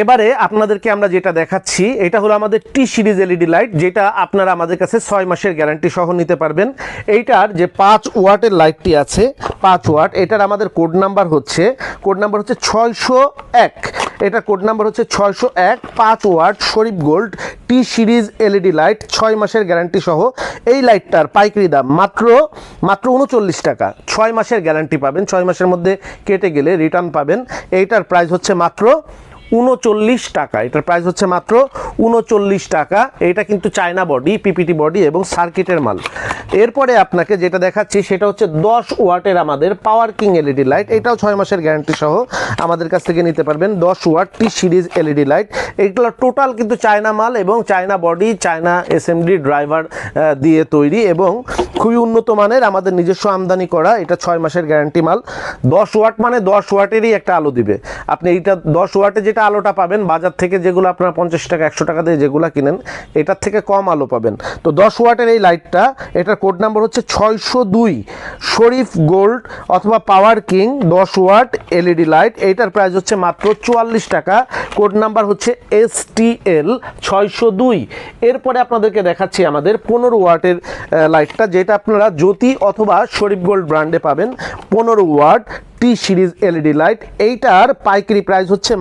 এবারে আপনাদেরকে আমরা যেটা দেখাচ্ছি এটা হলো আমাদের টি সিরিজ এলইডি লাইট, যেটা আপনারা আমাদের কাছে 6 মাসের গ্যারান্টি সহ নিতে পারবেন। এইটার যে 5 ওয়াটের লাইটটি আছে, 5 ওয়াট, এটার আমাদের কোড নাম্বার হচ্ছে 601। এটা কোড নাম্বার হচ্ছে 601, 5 ওয়াট শরীফ গোল্ড টি সিরিজ এলইডি লাইট, 6 মাসের গ্যারান্টি সহ। এই লাইটটার পাইকারি দাম মাত্র 39 টাকা। 6 মাসের গ্যারান্টি পাবেন, 6 মাসের মধ্যে কেটে গেলে রিটার্ন পাবেন। এইটার প্রাইস হচ্ছে মাত্র 39 টাকা। এটার প্রাইস হচ্ছে মাত্র 39 টাকা। এটা কিন্তু চায়না বডি, পিপিটি বডি এবং সার্কিটের মাল। এরপরে আপনাকে যেটা দেখাচ্ছি সেটা হচ্ছে 10 ওয়াটের আমাদের পাওয়ার কিং এলইডি লাইট। এটাও 6 মাসের গ্যারান্টি সহ আমাদের কাছ থেকে নিতে পারবেন। 10 ওয়াট টি সিরিজ এলইডি লাইট, এগুলো টোটাল কিন্তু চায়না মাল এবং China body, China SMD driver দিয়ে তৈরি এবং খুবই উন্নত মানের, আমাদের নিজস্ব আমদানি করা। এটা 6 মাসের গ্যারান্টি মাল। 10 ওয়াট মানে 10 ওয়াটেরই একটা আলো দিবে। আপনি এইটা 10 ওয়াটে যেটা আলোটা পাবেন বাজার থেকে, যেগুলো আপনারা 50 টাকা 100 টাকা দিয়ে যেগুলো কিনেন, এটার থেকে কম আলো পাবেন। তো 10 ওয়াটের এই লাইটটা, এটার কোড নাম্বার হচ্ছে 602 শরীফ গোল্ড অথবা পাওয়ার কিং 10 ওয়াট এলইডি লাইট। এইটার প্রাইস হচ্ছে মাত্র 44 টাকা। কোড নাম্বার হচ্ছে STL 602। এরপরে আপনাদেরকে দেখাচ্ছি আমাদের 15 ওয়াটের লাইটটা, যেটা আপনারা জ্যোতি অথবা শরীফ গোল্ড ব্র্যান্ডে পাবেন। 15 ওয়াট টি সিরিজ এলইডি লাইট। এইটার পাইকারি প্রাইস হচ্ছে